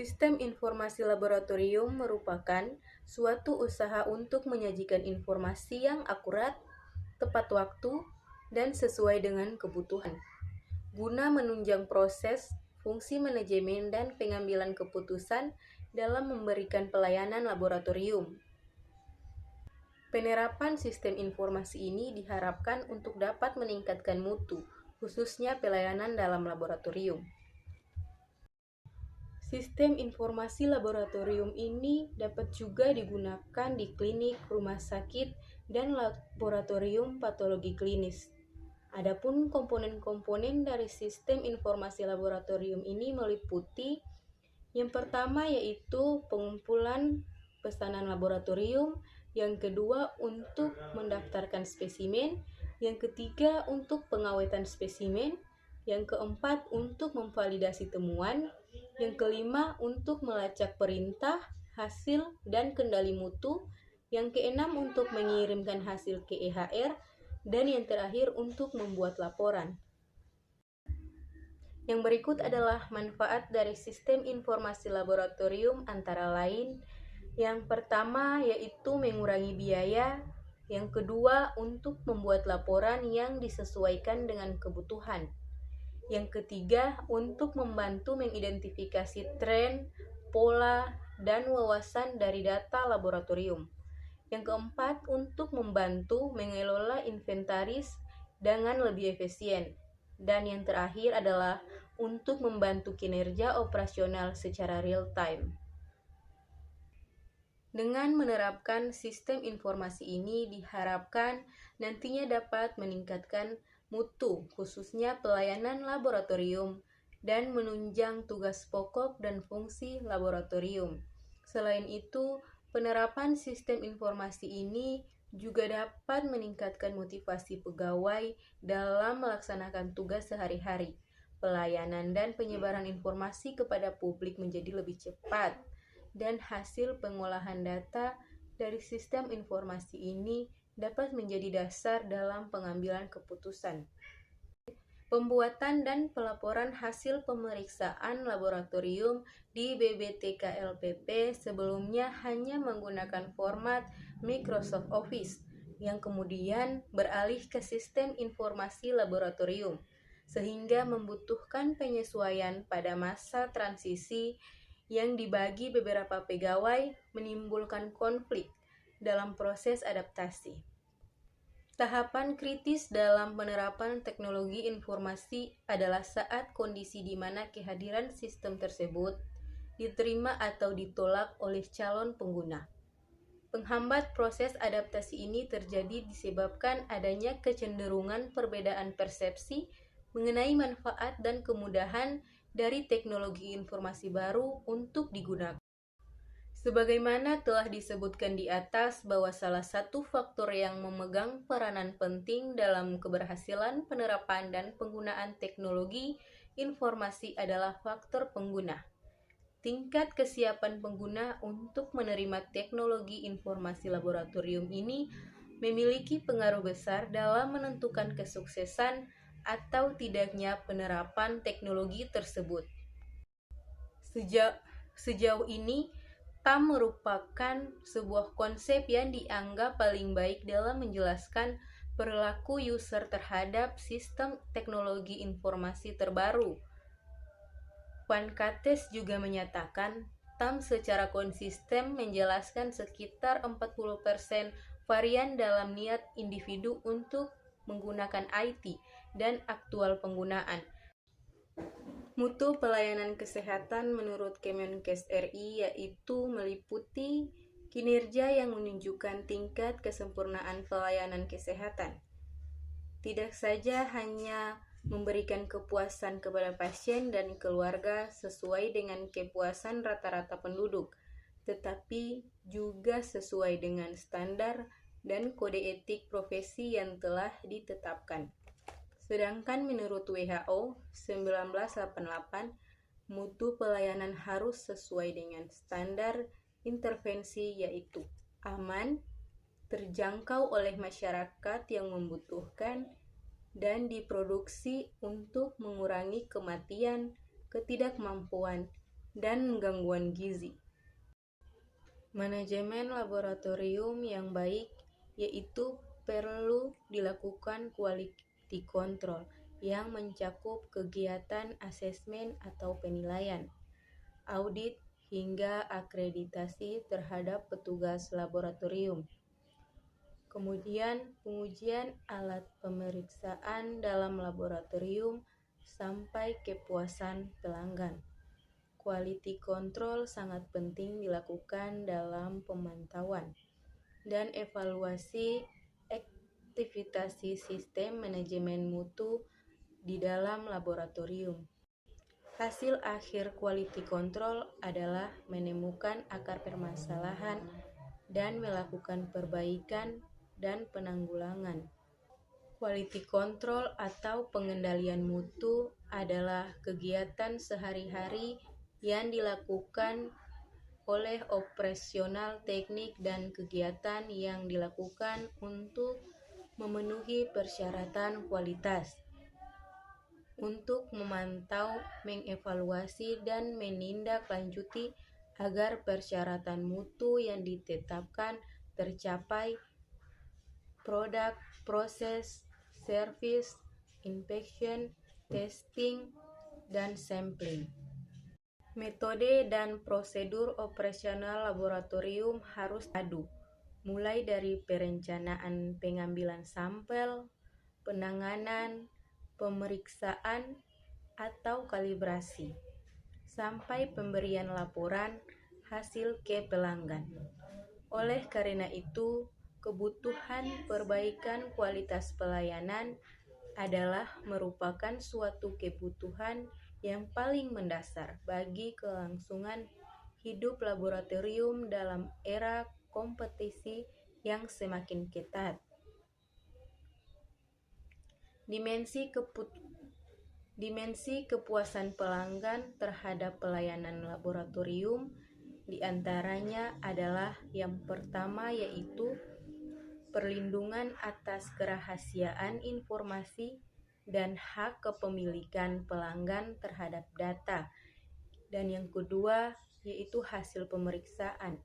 Sistem informasi laboratorium merupakan suatu usaha untuk menyajikan informasi yang akurat, tepat waktu, dan sesuai dengan kebutuhan, guna menunjang proses, fungsi manajemen, dan pengambilan keputusan dalam memberikan pelayanan laboratorium. Penerapan sistem informasi ini diharapkan untuk dapat meningkatkan mutu, khususnya pelayanan dalam laboratorium. Sistem informasi laboratorium ini dapat juga digunakan di klinik, rumah sakit, dan laboratorium patologi klinis. Adapun komponen-komponen dari sistem informasi laboratorium ini meliputi yang pertama yaitu pengumpulan pesanan laboratorium, yang kedua untuk mendaftarkan spesimen, yang ketiga untuk pengawetan spesimen, yang keempat untuk memvalidasi temuan, yang kelima untuk melacak perintah, hasil, dan kendali mutu, yang keenam untuk mengirimkan hasil ke EHR, dan yang terakhir untuk membuat laporan. Yang berikut adalah manfaat dari sistem informasi laboratorium antara lain. Yang pertama yaitu mengurangi biaya, yang kedua untuk membuat laporan yang disesuaikan dengan kebutuhan. Yang ketiga untuk membantu mengidentifikasi tren, pola, dan wawasan dari data laboratorium. Yang keempat untuk membantu mengelola inventaris dengan lebih efisien. Dan yang terakhir adalah untuk membantu kinerja operasional secara real time. Dengan menerapkan sistem informasi ini diharapkan nantinya dapat meningkatkan mutu, khususnya pelayanan laboratorium, dan menunjang tugas pokok dan fungsi laboratorium. Selain itu, penerapan sistem informasi ini juga dapat meningkatkan motivasi pegawai dalam melaksanakan tugas sehari-hari. Pelayanan dan penyebaran informasi kepada publik menjadi lebih cepat, dan hasil pengolahan data dari sistem informasi ini dapat menjadi dasar dalam pengambilan keputusan. Pembuatan dan pelaporan hasil pemeriksaan laboratorium di BBTKLPP sebelumnya hanya menggunakan format Microsoft Office, yang kemudian beralih ke sistem informasi laboratorium, sehingga membutuhkan penyesuaian pada masa transisi yang dibagi beberapa pegawai, menimbulkan konflik dalam proses adaptasi. Tahapan kritis dalam penerapan teknologi informasi adalah saat kondisi di mana kehadiran sistem tersebut diterima atau ditolak oleh calon pengguna. Penghambat proses adaptasi ini terjadi disebabkan adanya kecenderungan perbedaan persepsi mengenai manfaat dan kemudahan dari teknologi informasi baru untuk digunakan. Sebagaimana telah disebutkan di atas bahwa salah satu faktor yang memegang peranan penting dalam keberhasilan penerapan dan penggunaan teknologi informasi adalah faktor pengguna. Tingkat kesiapan pengguna untuk menerima teknologi informasi laboratorium ini memiliki pengaruh besar dalam menentukan kesuksesan atau tidaknya penerapan teknologi tersebut. Sejauh ini, TAM merupakan sebuah konsep yang dianggap paling baik dalam menjelaskan perilaku user terhadap sistem teknologi informasi terbaru. Juan Cates juga menyatakan, TAM secara konsisten menjelaskan sekitar 40% varian dalam niat individu untuk menggunakan IT dan aktual penggunaan. Mutu pelayanan kesehatan menurut Kemenkes RI yaitu meliputi kinerja yang menunjukkan tingkat kesempurnaan pelayanan kesehatan. Tidak saja hanya memberikan kepuasan kepada pasien dan keluarga sesuai dengan kepuasan rata-rata penduduk, tetapi juga sesuai dengan standar dan kode etik profesi yang telah ditetapkan. Sedangkan menurut WHO 1988, mutu pelayanan harus sesuai dengan standar intervensi yaitu aman, terjangkau oleh masyarakat yang membutuhkan, dan diproduksi untuk mengurangi kematian, ketidakmampuan, dan gangguan gizi. Manajemen laboratorium yang baik yaitu perlu dilakukan quality control yang mencakup kegiatan asesmen atau penilaian, audit, hingga akreditasi terhadap petugas laboratorium. Kemudian pengujian alat pemeriksaan dalam laboratorium sampai kepuasan pelanggan. Quality control sangat penting dilakukan dalam pemantauan dan evaluasi aktivitas sistem manajemen mutu di dalam laboratorium. Hasil akhir quality control adalah menemukan akar permasalahan dan melakukan perbaikan dan penanggulangan. Quality control atau pengendalian mutu adalah kegiatan sehari-hari yang dilakukan oleh operasional teknik dan kegiatan yang dilakukan untuk memenuhi persyaratan kualitas, untuk memantau, mengevaluasi, dan menindaklanjuti agar persyaratan mutu yang ditetapkan tercapai. Produk, proses, service, inspection, testing, dan sampling. Metode dan prosedur operasional laboratorium harus adu, mulai dari perencanaan pengambilan sampel, penanganan, pemeriksaan, atau kalibrasi, sampai pemberian laporan hasil ke pelanggan. Oleh karena itu, kebutuhan perbaikan kualitas pelayanan adalah merupakan suatu kebutuhan yang paling mendasar bagi kelangsungan hidup laboratorium dalam era kompetisi yang semakin ketat. Dimensi kepuasan pelanggan terhadap pelayanan laboratorium diantaranya adalah yang pertama yaitu perlindungan atas kerahasiaan informasi dan hak kepemilikan pelanggan terhadap data. Dan yang kedua yaitu hasil pemeriksaan.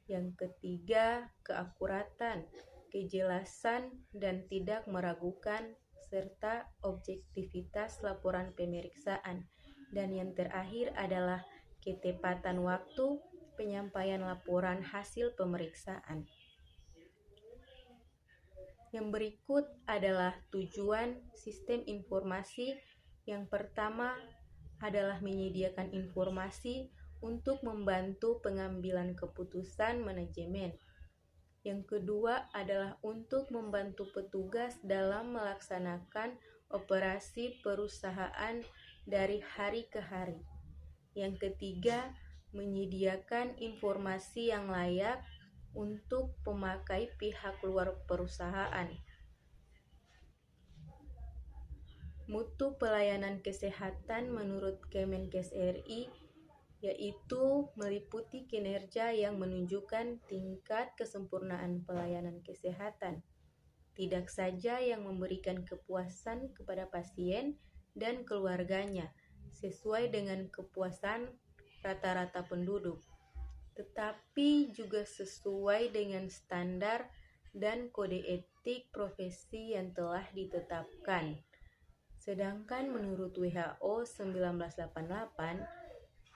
Yang ketiga, keakuratan, kejelasan, dan tidak meragukan, serta objektivitas laporan pemeriksaan. Dan yang terakhir adalah ketepatan waktu penyampaian laporan hasil pemeriksaan. Yang berikut adalah tujuan sistem informasi. Yang pertama adalah menyediakan informasi untuk membantu pengambilan keputusan manajemen. Yang kedua adalah untuk membantu petugas dalam melaksanakan operasi perusahaan dari hari ke hari. Yang ketiga, menyediakan informasi yang layak untuk pemakai pihak luar perusahaan. Mutu pelayanan kesehatan menurut Kemenkes RI yaitu meliputi kinerja yang menunjukkan tingkat kesempurnaan pelayanan kesehatan, tidak saja yang memberikan kepuasan kepada pasien dan keluarganya sesuai dengan kepuasan rata-rata penduduk, tetapi juga sesuai dengan standar dan kode etik profesi yang telah ditetapkan. Sedangkan menurut WHO 1988,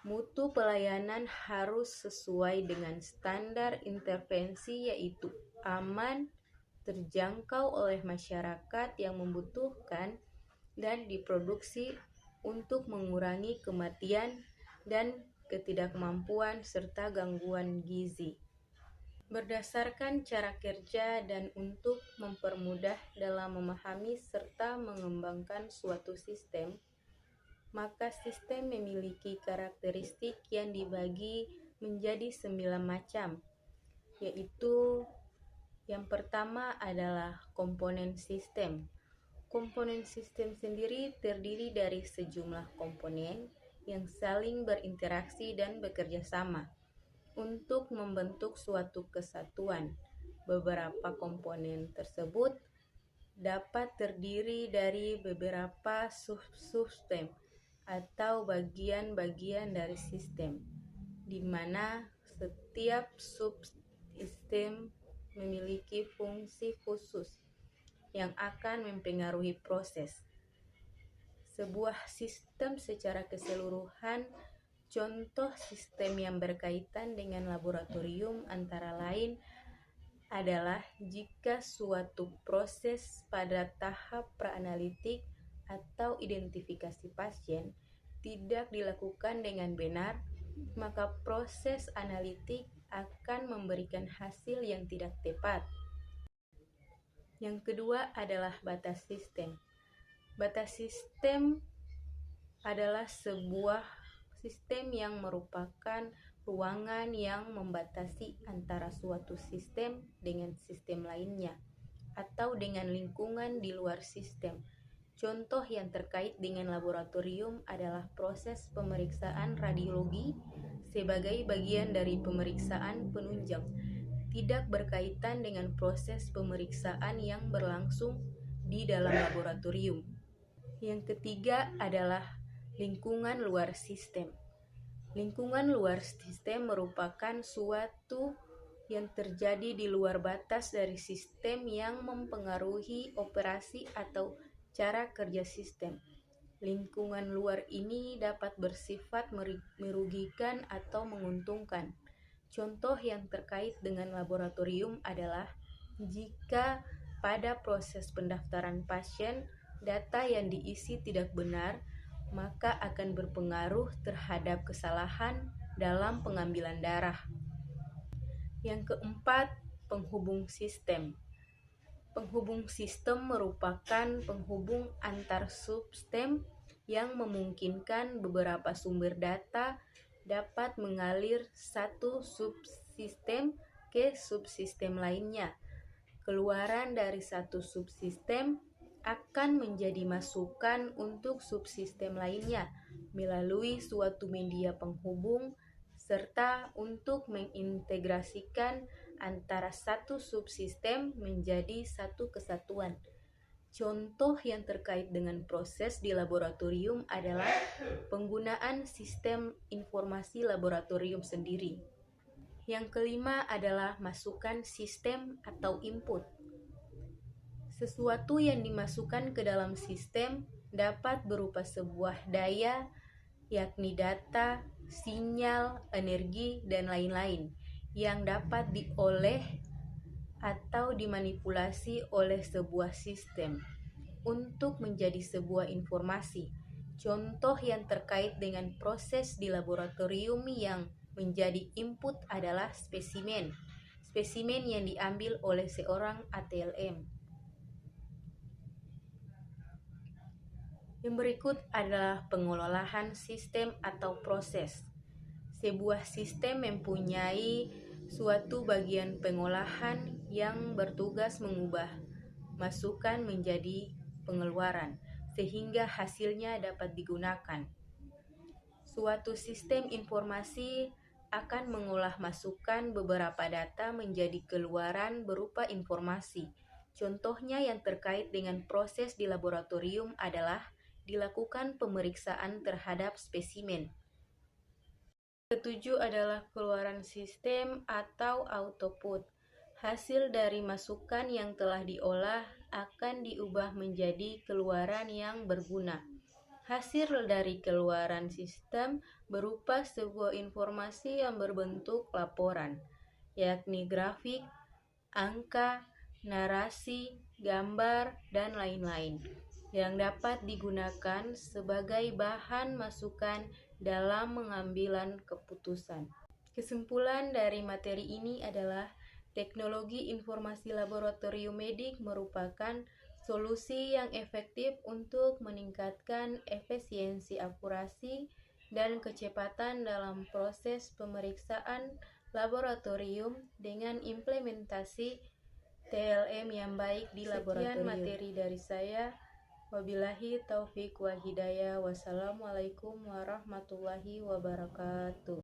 mutu pelayanan harus sesuai dengan standar intervensi yaitu aman, terjangkau oleh masyarakat yang membutuhkan, dan diproduksi untuk mengurangi kematian dan ketidakmampuan serta gangguan gizi. Berdasarkan cara kerja dan untuk mempermudah dalam memahami serta mengembangkan suatu sistem, maka sistem memiliki karakteristik yang dibagi menjadi 9 macam, yaitu yang pertama adalah komponen sistem. Komponen sistem sendiri terdiri dari sejumlah komponen yang saling berinteraksi dan bekerja sama untuk membentuk suatu kesatuan. Beberapa komponen tersebut dapat terdiri dari beberapa subsistem atau bagian-bagian dari sistem, di mana setiap subsistem memiliki fungsi khusus yang akan mempengaruhi proses sebuah sistem secara keseluruhan. Contoh sistem yang berkaitan dengan laboratorium antara lain adalah jika suatu proses pada tahap praanalitik atau identifikasi pasien tidak dilakukan dengan benar, maka proses analitik akan memberikan hasil yang tidak tepat. Yang kedua adalah batas sistem. Batas sistem adalah sebuah sistem yang merupakan ruangan yang membatasi antara suatu sistem dengan sistem lainnya atau dengan lingkungan di luar sistem. Contoh yang terkait dengan laboratorium adalah proses pemeriksaan radiologi sebagai bagian dari pemeriksaan penunjang, tidak berkaitan dengan proses pemeriksaan yang berlangsung di dalam laboratorium. Yang ketiga adalah lingkungan luar sistem. Lingkungan luar sistem merupakan suatu yang terjadi di luar batas dari sistem yang mempengaruhi operasi atau cara kerja sistem. Lingkungan luar ini dapat bersifat merugikan atau menguntungkan. Contoh yang terkait dengan laboratorium adalah jika pada proses pendaftaran pasien data yang diisi tidak benar, maka akan berpengaruh terhadap kesalahan dalam pengambilan darah. Yang keempat, penghubung sistem. Penghubung sistem merupakan penghubung antar subsistem yang memungkinkan beberapa sumber data dapat mengalir satu subsistem ke subsistem lainnya. Keluaran dari satu subsistem akan menjadi masukan untuk subsistem lainnya melalui suatu media penghubung serta untuk mengintegrasikan antara satu subsistem menjadi satu kesatuan. Contoh yang terkait dengan proses di laboratorium adalah penggunaan sistem informasi laboratorium sendiri. Yang kelima adalah masukan sistem atau input. Sesuatu yang dimasukkan ke dalam sistem dapat berupa sebuah daya, yakni data, sinyal, energi, dan lain-lain, yang dapat dioleh atau dimanipulasi oleh sebuah sistem untuk menjadi sebuah informasi. Contoh yang terkait dengan proses di laboratorium yang menjadi input adalah spesimen. Spesimen yang diambil oleh seorang ATLM. Yang berikut adalah pengelolaan sistem atau proses. Sebuah sistem mempunyai suatu bagian pengolahan yang bertugas mengubah masukan menjadi pengeluaran, sehingga hasilnya dapat digunakan. Suatu sistem informasi akan mengolah masukan beberapa data menjadi keluaran berupa informasi. Contohnya yang terkait dengan proses di laboratorium adalah dilakukan pemeriksaan terhadap spesimen. Ketujuh adalah keluaran sistem atau output. Hasil dari masukan yang telah diolah akan diubah menjadi keluaran yang berguna. Hasil dari keluaran sistem berupa sebuah informasi yang berbentuk laporan, yakni grafik, angka, narasi, gambar, dan lain-lain, yang dapat digunakan sebagai bahan masukan dalam pengambilan keputusan. Kesimpulan dari materi ini adalah teknologi informasi laboratorium medik merupakan solusi yang efektif untuk meningkatkan efisiensi, akurasi, dan kecepatan dalam proses pemeriksaan laboratorium dengan implementasi TLM yang baik di laboratorium. Sekian materi dari saya. Wabillahi taufiq wal hidayah. Wassalamualaikum warahmatullahi wabarakatuh.